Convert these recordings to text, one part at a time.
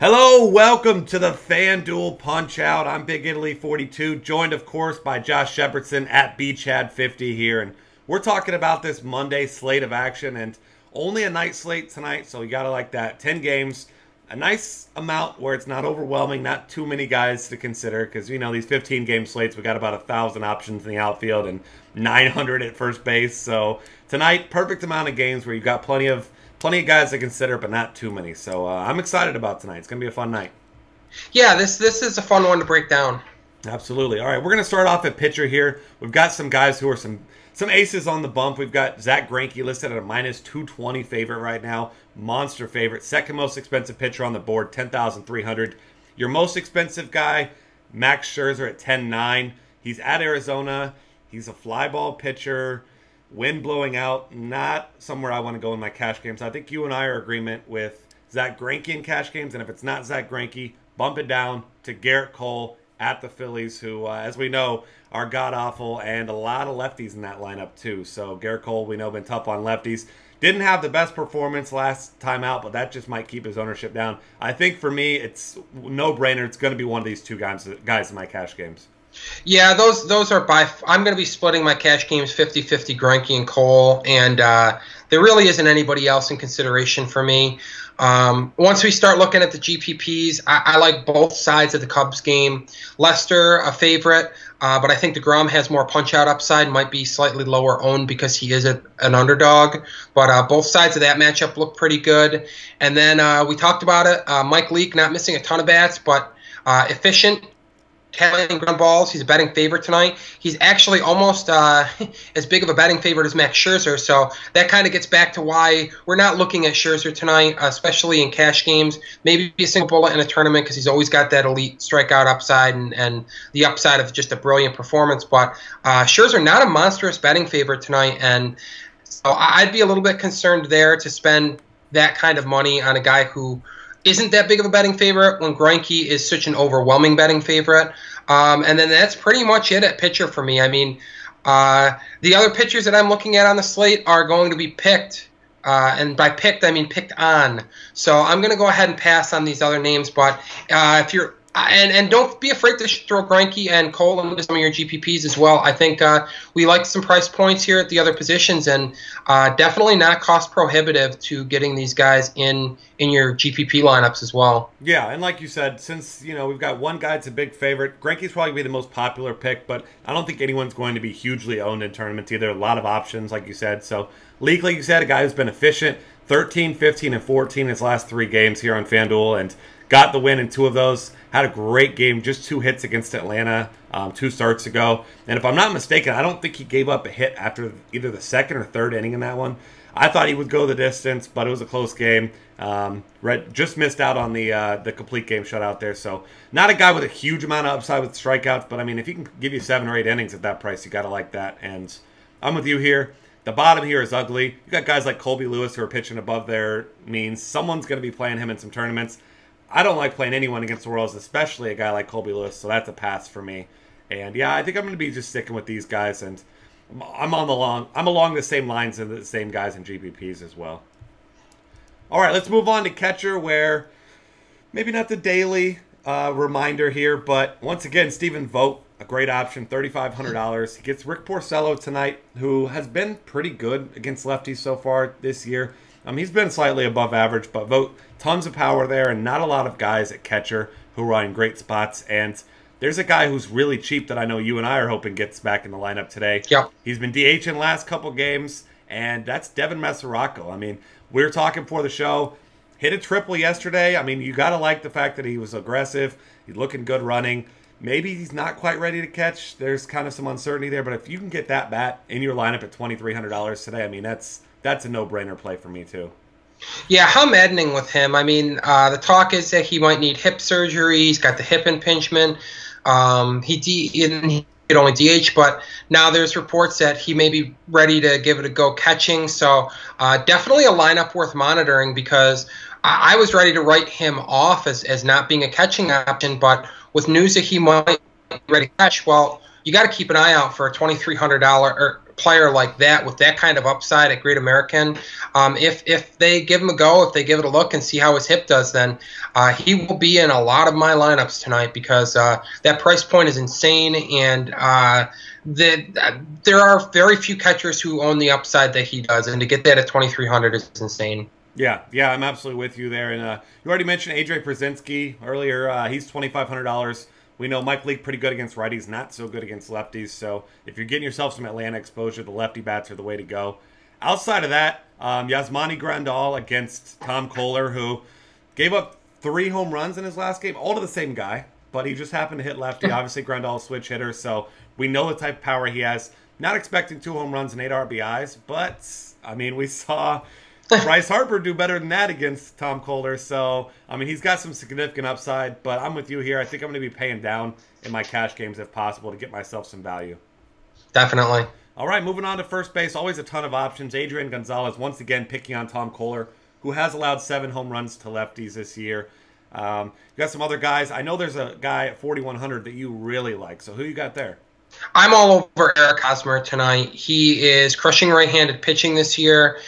Hello, welcome to the FanDuel Punch-Out. I'm Big Italy 42, joined, of course, by Josh Shepardson at BChad50 here. And we're talking about this Monday slate of action, and only a night slate tonight, so you got to like that. 10 games, a nice amount where it's not overwhelming, not too many guys to consider, because, you know, these 15-game slates, we got about 1,000 options in the outfield and 900 at first base. So tonight, perfect amount of games where you've got plenty of guys to consider, but not too many. So I'm excited about tonight. It's going to be a fun night. Yeah, this is a fun one to break down. Absolutely. All right, we're going to start off at pitcher here. We've got some guys who are some aces on the bump. We've got Zach Greinke listed at a minus 220 favorite right now. Monster favorite. Second most expensive pitcher on the board, 10,300. Your most expensive guy, Max Scherzer at 10.9. He's at Arizona. He's a fly ball pitcher. Wind blowing out, not somewhere I want to go in my cash games. I think you and I are in agreement with Zach Greinke in cash games, and if it's not Zach Greinke, bump it down to Garrett Cole at the Phillies, who, as we know, are god-awful, and a lot of lefties in that lineup, too. So Garrett Cole, we know, been tough on lefties. Didn't have the best performance last time out, but that just might keep his ownership down. I think for me, it's no-brainer. It's going to be one of these two guys in my cash games. Yeah, those are I'm going to be splitting my cash games 50-50 Greinke and Cole, and there really isn't anybody else in consideration for me. Once we start looking at the GPPs, I like both sides of the Cubs game. Lester, a favorite, but I think DeGrom has more punch-out upside, might be slightly lower owned because he is an underdog. But both sides of that matchup look pretty good. And then we talked about it, Mike Leake not missing a ton of bats, but efficient. Talent ground balls. He's a betting favorite tonight. He's actually almost as big of a betting favorite as Max Scherzer, so that kind of gets back to why we're not looking at Scherzer tonight, especially in cash games. Maybe a single bullet in a tournament because he's always got that elite strikeout upside and the upside of just a brilliant performance. But Scherzer not a monstrous betting favorite tonight, and so I'd be a little bit concerned there to spend that kind of money on a guy who isn't that big of a betting favorite when Greinke is such an overwhelming betting favorite. And then that's pretty much it at pitcher for me. I mean, the other pitchers that I'm looking at on the slate are going to be picked. And by picked, I mean picked on. So I'm going to go ahead and pass on these other names. But if you're and don't be afraid to throw Greinke and Cole into some of your GPPs as well. I think we like some price points here at the other positions, and definitely not cost prohibitive to getting these guys in your GPP lineups as well. Yeah, and like you said, since we've got one guy that's a big favorite, Greinke's probably be the most popular pick, but I don't think anyone's going to be hugely owned in tournaments either. A lot of options, like you said. So Leake, like you said, a guy who's been efficient, 13, 15, and 14 in his last 3 games here on FanDuel, and got the win in 2 of those. Had a great game, just 2 hits against Atlanta 2 starts ago. And if I'm not mistaken, I don't think he gave up a hit after either the second or third inning in that one. I thought he would go the distance, but it was a close game. Just missed out on the complete game shutout there. So not a guy with a huge amount of upside with strikeouts, but I mean, if he can give you 7 or 8 innings at that price, you got to like that. And I'm with you here. The bottom here is ugly. You got guys like Colby Lewis who are pitching above their means. Someone's going to be playing him in some tournaments. I don't like playing anyone against the Royals, especially a guy like Colby Lewis, so that's a pass for me. And yeah, I think I'm going to be just sticking with these guys, and I'm along the same lines and the same guys in GPPs as well. All right, let's move on to catcher, where maybe not the daily reminder here, but once again, Stephen Vogt, a great option, $3,500. He gets Rick Porcello tonight, who has been pretty good against lefties so far this year. He's been slightly above average, but Vogt, tons of power there, and not a lot of guys at catcher who are in great spots. And there's a guy who's really cheap that I know you and I are hoping gets back in the lineup today. Yep. He's been DHing last couple games, and that's Devin Mesoraco. I mean, we were talking before the show. Hit a triple yesterday. I mean, you got to like the fact that he was aggressive. He's looking good running. Maybe he's not quite ready to catch. There's kind of some uncertainty there, but if you can get that bat in your lineup at $2,300 today, I mean, that's a no-brainer play for me too. Yeah, how maddening with him. I mean, the talk is that he might need hip surgery. He's got the hip impingement. He could only DH, but now there's reports that he may be ready to give it a go catching. So definitely a lineup worth monitoring, because I was ready to write him off as not being a catching option, but with news that he might be ready to catch, well, you got to keep an eye out for a $2,300 or player like that with that kind of upside at Great American, if they give him a go, if they give it a look and see how his hip does, then he will be in a lot of my lineups tonight because that price point is insane, and there are very few catchers who own the upside that he does, and to get that at 2,300 is insane. Yeah, I'm absolutely with you there. And you already mentioned Adrian Przinsky earlier. He's $2,500. We know Mike Leake pretty good against righties, not so good against lefties. So if you're getting yourself some Atlanta exposure, the lefty bats are the way to go. Outside of that, Yasmani Grandal against Tom Kohler, who gave up 3 home runs in his last game, all to the same guy, but he just happened to hit lefty. Obviously, Grandal's switch hitter, so we know the type of power he has. Not expecting 2 home runs and 8 RBIs, but, I mean, we saw Bryce Harper do better than that against Tom Kohler. So, I mean, he's got some significant upside, but I'm with you here. I think I'm going to be paying down in my cash games if possible to get myself some value. Definitely. All right, moving on to first base. Always a ton of options. Adrian Gonzalez once again picking on Tom Kohler, who has allowed 7 home runs to lefties this year. You got some other guys. I know there's a guy at 4,100 that you really like. So who you got there? I'm all over Eric Hosmer tonight. He is crushing right-handed pitching this year.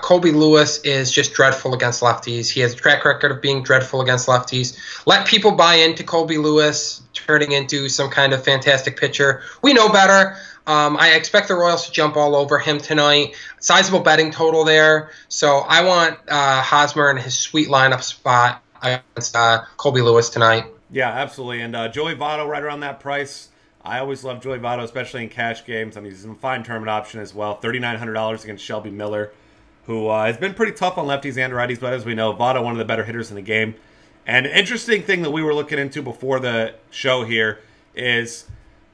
Colby Lewis is just dreadful against lefties. He has a track record of being dreadful against lefties. Let people buy into Colby Lewis turning into some kind of fantastic pitcher. We know better. I expect the Royals to jump all over him tonight. Sizable betting total there. So I want Hosmer in his sweet lineup spot against Colby Lewis tonight. Yeah, absolutely. And Joey Votto right around that price. I always love Joey Votto, especially in cash games. I mean, he's a fine tournament option as well. $3,900 against Shelby Miller, who has been pretty tough on lefties and righties, but as we know, Votto, one of the better hitters in the game. And an interesting thing that we were looking into before the show here is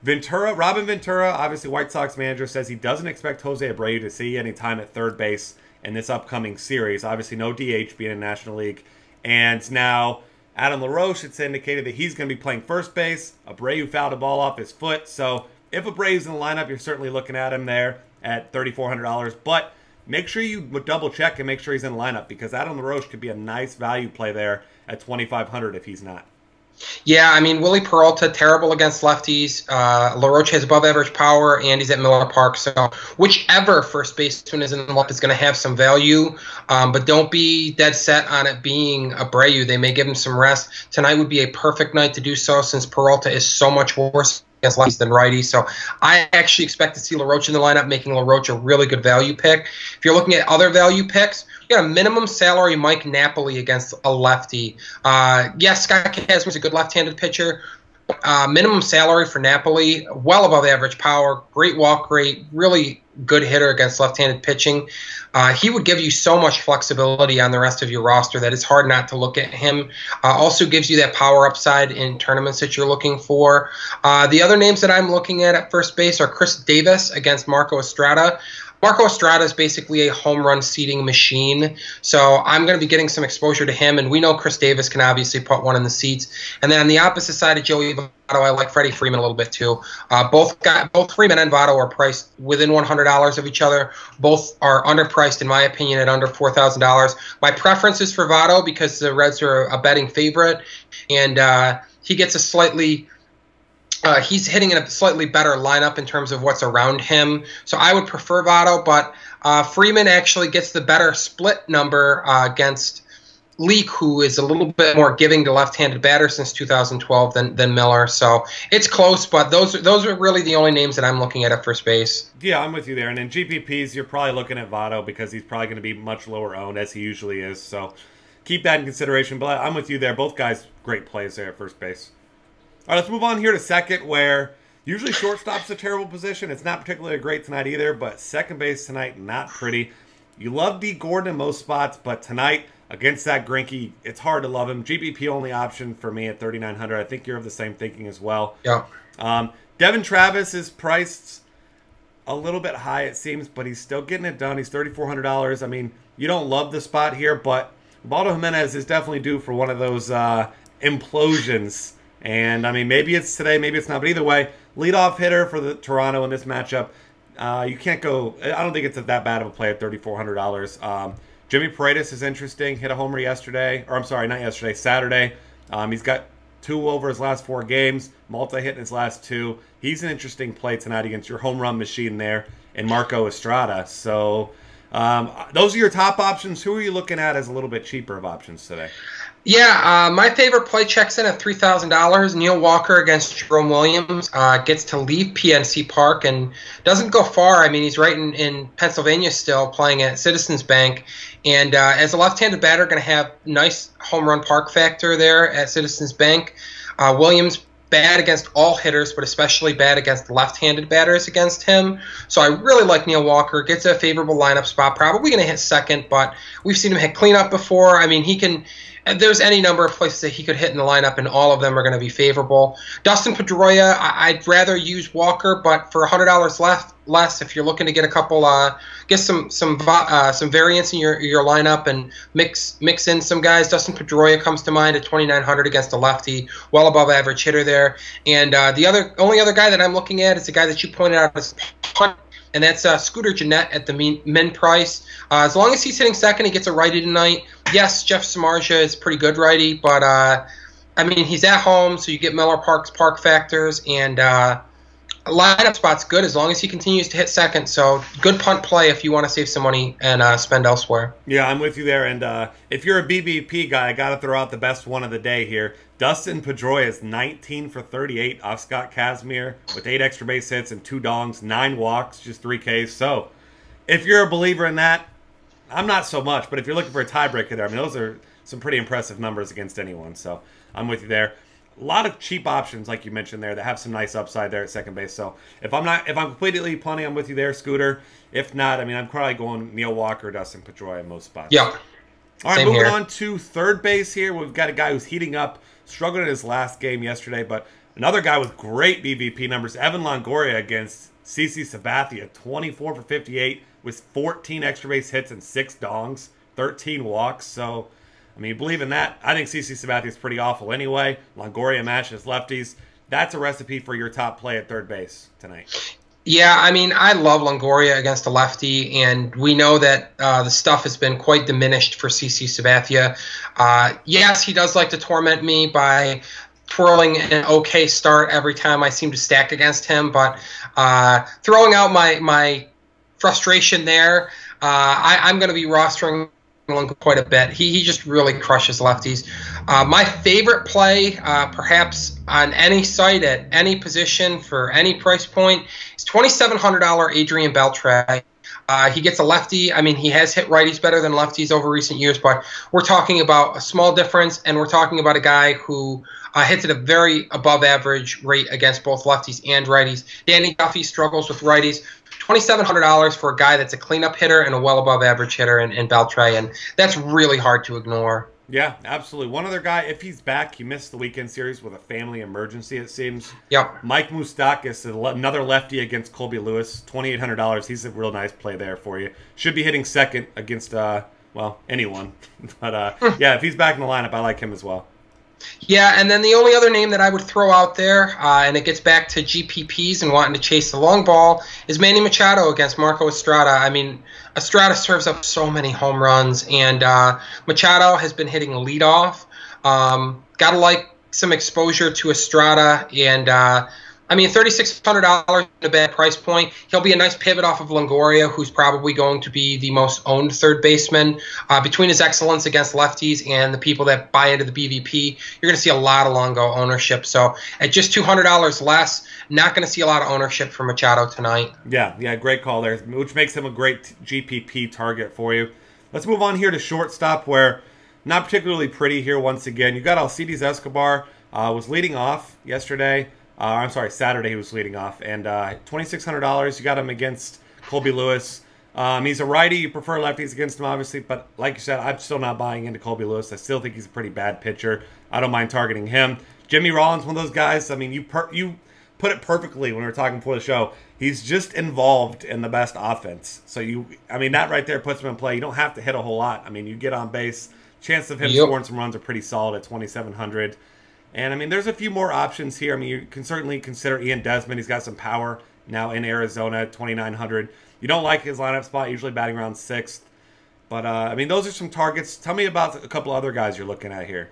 Ventura, Robin Ventura, obviously White Sox manager, says he doesn't expect Jose Abreu to see any time at third base in this upcoming series. Obviously, no DH being in the National League. And now Adam LaRoche, it's indicated that he's going to be playing first base. Abreu fouled a ball off his foot. So if Abreu's in the lineup, you're certainly looking at him there at $3,400. But make sure you double check and make sure he's in the lineup because Adam LaRoche could be a nice value play there at $2,500 if he's not. Yeah, I mean, Willie Peralta, terrible against lefties. LaRoche has above-average power, and he's at Miller Park. So whichever first baseman is in the lineup is going to have some value, but don't be dead set on it being Abreu. They may give him some rest. Tonight would be a perfect night to do so since Peralta is so much worse against lefties than righties. So I actually expect to see LaRoche in the lineup, making LaRoche a really good value pick. If you're looking at other value picks, you got a minimum salary Mike Napoli against a lefty. Yes, Scott Kazmar's a good left-handed pitcher. Minimum salary for Napoli, well above average power, great walk rate, really good hitter against left-handed pitching. He would give you so much flexibility on the rest of your roster that it's hard not to look at him. Also gives you that power upside in tournaments that you're looking for. The other names that I'm looking at first base are Chris Davis against Marco Estrada. Marco Estrada is basically a home run seeding machine, so I'm going to be getting some exposure to him, and we know Chris Davis can obviously put one in the seats. And then on the opposite side of Joey Votto, I like Freddie Freeman a little bit too. Both Freeman and Votto are priced within $100 of each other. Both are underpriced, in my opinion, at under $4,000. My preference is for Votto because the Reds are a betting favorite, and he gets a slightly he's hitting in a slightly better lineup in terms of what's around him. So I would prefer Votto, but Freeman actually gets the better split number against Leake, who is a little bit more giving to left-handed batters since 2012 than Miller. So it's close, but those are really the only names that I'm looking at first base. Yeah, I'm with you there. And in GPPs, you're probably looking at Votto because he's probably going to be much lower owned, as he usually is. So keep that in consideration. But I'm with you there. Both guys, great plays there at first base. All right, let's move on here to second, where usually shortstop's a terrible position. It's not particularly great tonight either, but second base tonight, not pretty. You love D. Gordon in most spots, but tonight, against that Greinke, it's hard to love him. GPP only option for me at $3,900. I think you're of the same thinking as well. Yeah. Devin Travis is priced a little bit high, it seems, but he's still getting it done. He's $3,400. I mean, you don't love the spot here, but Baldo Jimenez is definitely due for one of those implosions. And, I mean, maybe it's today, maybe it's not. But either way, leadoff hitter for the Toronto in this matchup. You can't go – I don't think it's that bad of a play at $3,400. Jimmy Paredes is interesting. Hit a homer yesterday. Or, I'm sorry, not yesterday, Saturday. He's got 2 over his last 4 games, multi-hit in his last 2. He's an interesting play tonight against your home run machine there and Marco Estrada. So those are your top options. Who are you looking at as a little bit cheaper of options today? Yeah, my favorite play checks in at $3,000. Neil Walker against Jerome Williams gets to leave PNC Park and doesn't go far. I mean, he's right in Pennsylvania still, playing at Citizens Bank. And as a left-handed batter, going to have nice home run park factor there at Citizens Bank. Williams bad against all hitters, but especially bad against left-handed batters against him. So I really like Neil Walker. Gets a favorable lineup spot. Probably going to hit second, but we've seen him hit cleanup before. I mean, he can. There's any number of places that he could hit in the lineup, and all of them are going to be favorable. Dustin Pedroia, I'd rather use Walker, but for $100 less, if you're looking to get a couple, get some variance in your lineup and mix in some guys. Dustin Pedroia comes to mind at $2,900 against a lefty, well above average hitter there. And the only other guy that I'm looking at is the guy that you pointed out as punt. And that's Scooter Gennett at the min price. As long as he's hitting second, he gets a righty tonight. Yes, Jeff Samardzija is pretty good righty, but I mean, he's at home, so you get Miller Park's park factors, and lineup spot's good as long as he continues to hit second. So good punt play if you want to save some money and spend elsewhere. Yeah, I'm with you there. And if you're a BBP guy, I got to throw out the best one of the day here. Dustin Pedroia is 19 for 38 off Scott Kazmir with 8 extra base hits and 2 dongs, 9 walks, just 3 Ks. So if you're a believer in that, I'm not so much. But if you're looking for a tiebreaker there, I mean, those are some pretty impressive numbers against anyone. So I'm with you there. A lot of cheap options, like you mentioned there, that have some nice upside there at second base. So if I'm completely punting, I'm with you there, Scooter. If not, I mean, I'm probably going Neil Walker, Dustin Pedroia in most spots. Yeah. All right, moving on to third base here. We've got a guy who's heating up, struggled in his last game yesterday, but another guy with great BVP numbers, Evan Longoria against CC Sabathia, 24 for 58 with 14 extra base hits and 6 dongs, 13 walks. So, I mean, you believe in that? I think CC Sabathia is pretty awful anyway. Longoria matches lefties. That's a recipe for your top play at third base tonight. Yeah, I mean, I love Longoria against a lefty, and we know that the stuff has been quite diminished for CC Sabathia. Yes, he does like to torment me by twirling an okay start every time I seem to stack against him, but throwing out my frustration there, I'm going to be rostering quite a bit. He just really crushes lefties. My favorite play, perhaps on any site at any position for any price point, is $2,700 Adrian Beltre. He gets a lefty. I mean, he has hit righties better than lefties over recent years, but we're talking about a small difference, and we're talking about a guy who hits at a very above average rate against both lefties and righties. Danny Duffy struggles with righties. $2,700 for a guy that's a cleanup hitter and a well above average hitter in Beltre, and that's really hard to ignore. Yeah, absolutely. One other guy, if he's back, he missed the weekend series with a family emergency, it seems. Yep. Mike Moustakas, another lefty against Colby Lewis, $2,800. He's a real nice play there for you. Should be hitting second against, well, anyone. But, yeah, if he's back in the lineup, I like him as well. Yeah, and then the only other name that I would throw out there, and it gets back to GPPs and wanting to chase the long ball, is Manny Machado against Marco Estrada. I mean, Estrada serves up so many home runs, and Machado has been hitting leadoff. Got to like some exposure to Estrada, and I mean, $3,600 in a bad price point. He'll be a nice pivot off of Longoria, who's probably going to be the most owned third baseman. Between his excellence against lefties and the people that buy into the BVP, you're going to see a lot of Longo ownership. So at just $200 less, not going to see a lot of ownership for Machado tonight. Yeah, great call there, which makes him a great GPP target for you. Let's move on here to shortstop, where not particularly pretty here once again. You got Alcides Escobar, was leading off yesterday. I'm sorry, Saturday he was leading off. And $2,600, you got him against Colby Lewis. He's a righty. You prefer lefties against him, obviously. But like you said, I'm still not buying into Colby Lewis. I still think he's a pretty bad pitcher. I don't mind targeting him. Jimmy Rollins, one of those guys. I mean, you put it perfectly when we were talking before the show. He's just involved in the best offense. So, I mean, that right there puts him in play. You don't have to hit a whole lot. I mean, you get on base. Chances of him scoring some runs are pretty solid at $2,700. And, I mean, there's a few more options here. I mean, you can certainly consider Ian Desmond. He's got some power now in Arizona at $2,900. You don't like his lineup spot, usually batting around 6th. But, I mean, those are some targets. Tell me about a couple other guys you're looking at here.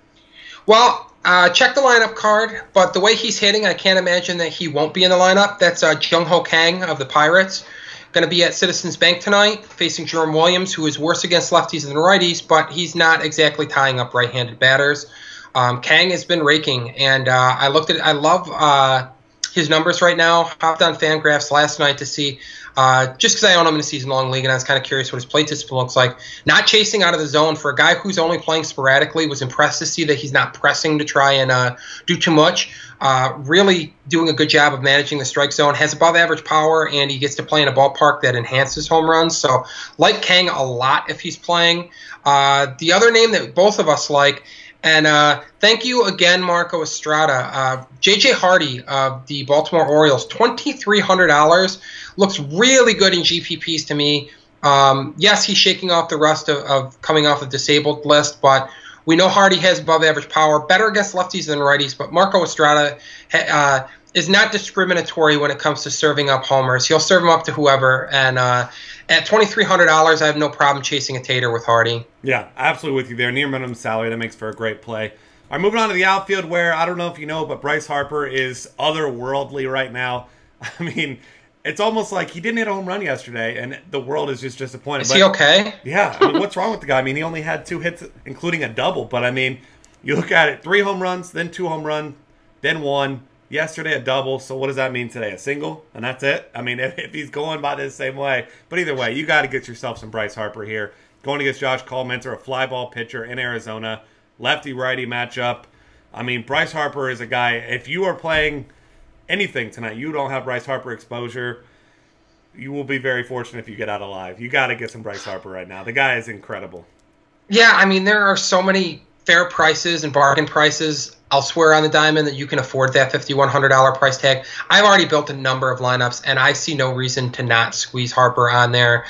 Well, check the lineup card, but the way he's hitting, I can't imagine that he won't be in the lineup. That's Jung-Ho Kang of the Pirates. Going to be at Citizens Bank tonight, facing Jerome Williams, who is worse against lefties than righties, but he's not exactly tying up right-handed batters. Kang has been raking, and I love his numbers right now. Hopped on FanGraphs last night to see, just because I own him in a season-long league, and I was kind of curious what his plate discipline looks like. Not chasing out of the zone for a guy who's only playing sporadically. Was impressed to see that he's not pressing to try and do too much. Really doing a good job of managing the strike zone. Has above-average power, and he gets to play in a ballpark that enhances home runs. So, like Kang a lot if he's playing. The other name that both of us like, and thank you again, Marco Estrada. J.J. Hardy of the Baltimore Orioles, $2,300. Looks really good in GPPs to me. Yes, he's shaking off the rust of coming off the disabled list, but we know Hardy has above-average power, better against lefties than righties, but Marco Estrada is not discriminatory when it comes to serving up homers. He'll serve them up to whoever, and at $2,300, I have no problem chasing a tater with Hardy. Yeah, absolutely with you there. Near minimum salary, that makes for a great play. All right, moving on to the outfield, where I don't know if you know, but Bryce Harper is otherworldly right now. I mean, it's almost like he didn't hit a home run yesterday, and the world is just disappointed. Is he okay? Yeah, I mean, what's wrong with the guy? I mean, he only had 2 hits, including a double. But, I mean, you look at it, 3 home runs, then 2 home runs, then 1. Yesterday, a double. So what does that mean today? A single? And that's it? I mean, if he's going by this same way. But either way, you got to get yourself some Bryce Harper here. Going against Josh Collmenter, a fly ball pitcher in Arizona. Lefty-righty matchup. I mean, Bryce Harper is a guy, if you are playing anything tonight, you don't have Bryce Harper exposure, you will be very fortunate if you get out alive. You got to get some Bryce Harper right now. The guy is incredible. Yeah, I mean, there are so many fair prices and bargain prices elsewhere on the diamond that you can afford that $5,100 price tag. I've already built a number of lineups, and I see no reason to not squeeze Harper on there.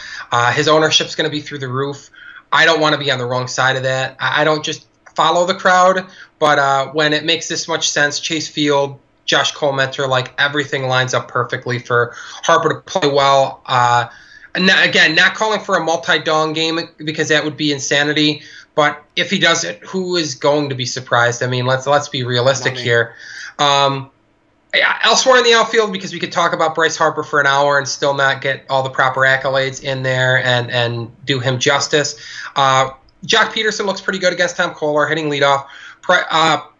His ownership's going to be through the roof. I don't want to be on the wrong side of that. I don't just follow the crowd, but when it makes this much sense, Chase Field, Josh Collmenter, like everything lines up perfectly for Harper to play well. Again, not calling for a multi-dong game because that would be insanity. But if he does it, who is going to be surprised? I mean, let's be realistic here. Elsewhere in the outfield, because we could talk about Bryce Harper for an hour and still not get all the proper accolades in there and do him justice. Jock Peterson looks pretty good against Tom Kohler, hitting leadoff.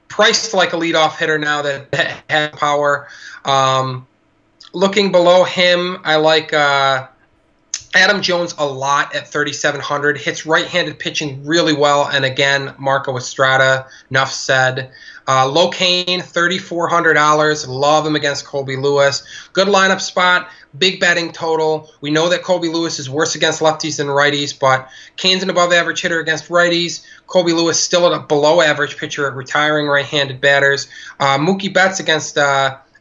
Priced like a leadoff hitter now that has power. Looking below him, I like Adam Jones a lot at $3,700. Hits right-handed pitching really well. And again, Marco Estrada, enough said. Locaine, $3,400. Love him against Colby Lewis. Good lineup spot. Big betting total. We know that Colby Lewis is worse against lefties than righties, but Kane's an above-average hitter against righties. Colby Lewis still a below-average pitcher at retiring right-handed batters. Mookie Betts against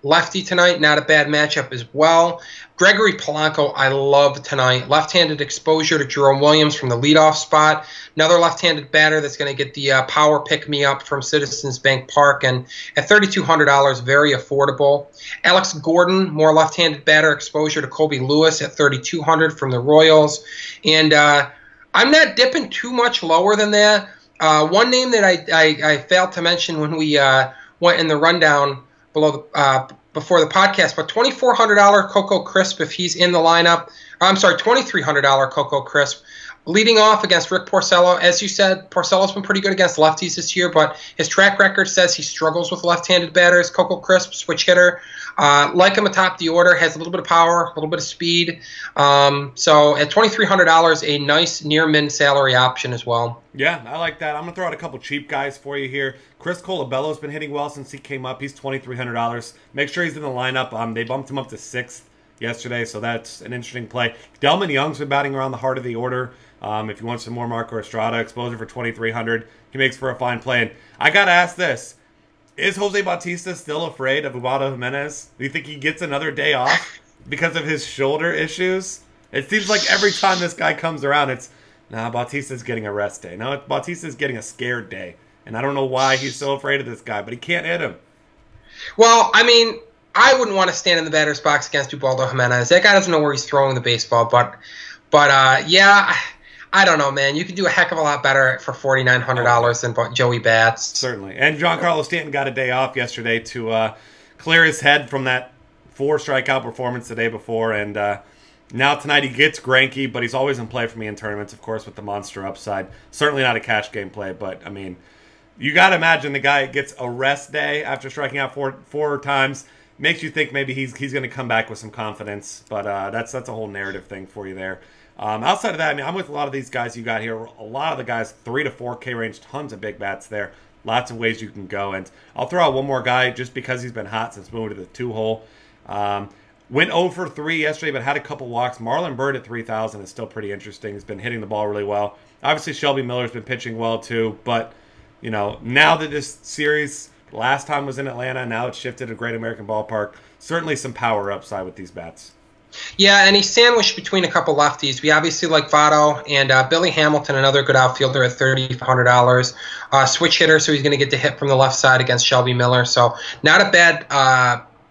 lefty tonight. Not a bad matchup as well. Gregory Polanco, I love tonight. Left-handed exposure to Jerome Williams from the leadoff spot. Another left-handed batter that's going to get the power pick-me-up from Citizens Bank Park. And at $3,200, very affordable. Alex Gordon, more left-handed batter exposure to Colby Lewis at $3,200 from the Royals. And I'm not dipping too much lower than that. One name that I failed to mention when we went in the rundown below before the podcast, but $2,400 Coco Crisp if he's in the lineup. I'm sorry, $2,300 Coco Crisp. Leading off against Rick Porcello. As you said, Porcello's been pretty good against lefties this year, but his track record says he struggles with left-handed batters. Coco Crisp, switch hitter. Like him atop the order, has a little bit of power, a little bit of speed. So at $2,300, a nice near-min salary option as well. Yeah, I like that. I'm going to throw out a couple cheap guys for you here. Chris Colabello's been hitting well since he came up. He's $2,300. Make sure he's in the lineup. They bumped him up to 6th yesterday, so that's an interesting play. Delman Young's been batting around the heart of the order. If you want some more Marco Estrada exposure for $2,300, he makes for a fine play. And I got to ask this. Is Jose Bautista still afraid of Ubaldo Jimenez? Do you think he gets another day off because of his shoulder issues? It seems like every time this guy comes around, it's, nah, Bautista's getting a rest day. No, Bautista's getting a scared day. And I don't know why he's so afraid of this guy, but he can't hit him. Well, I mean, I wouldn't want to stand in the batter's box against Ubaldo Jimenez. That guy doesn't know where he's throwing the baseball, but yeah, I don't know, man. You could do a heck of a lot better for $4,900 than Joey Bats. Certainly. And Giancarlo Stanton got a day off yesterday to clear his head from that 4-strikeout performance the day before. And now tonight he gets Greinke, but he's always in play for me in tournaments, of course, with the monster upside. Certainly not a cash game play, but, I mean, you got to imagine the guy gets a rest day after striking out four times. Makes you think maybe he's going to come back with some confidence. But that's a whole narrative thing for you there. Outside of that, I mean, I'm with a lot of these guys you got here. A lot of the guys, 3 to 4K range, tons of big bats there. Lots of ways you can go. And I'll throw out one more guy just because he's been hot since moving to the 2-hole. Went 0 for 3 yesterday, but had a couple walks. Marlon Byrd at 3,000 is still pretty interesting. He's been hitting the ball really well. Obviously, Shelby Miller's been pitching well too. But, you know, now that this series last time was in Atlanta, now it's shifted to Great American Ballpark. Certainly some power upside with these bats. Yeah, and he's sandwiched between a couple lefties. We obviously like Votto and Billy Hamilton, another good outfielder at $3,500. Switch hitter, so he's going to get to hit from the left side against Shelby Miller. So not a bad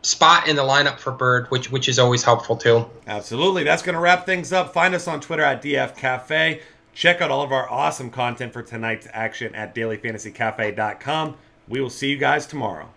spot in the lineup for Bird, which is always helpful too. Absolutely. That's going to wrap things up. Find us on Twitter at DF Cafe. Check out all of our awesome content for tonight's action at dailyfantasycafe.com. We will see you guys tomorrow.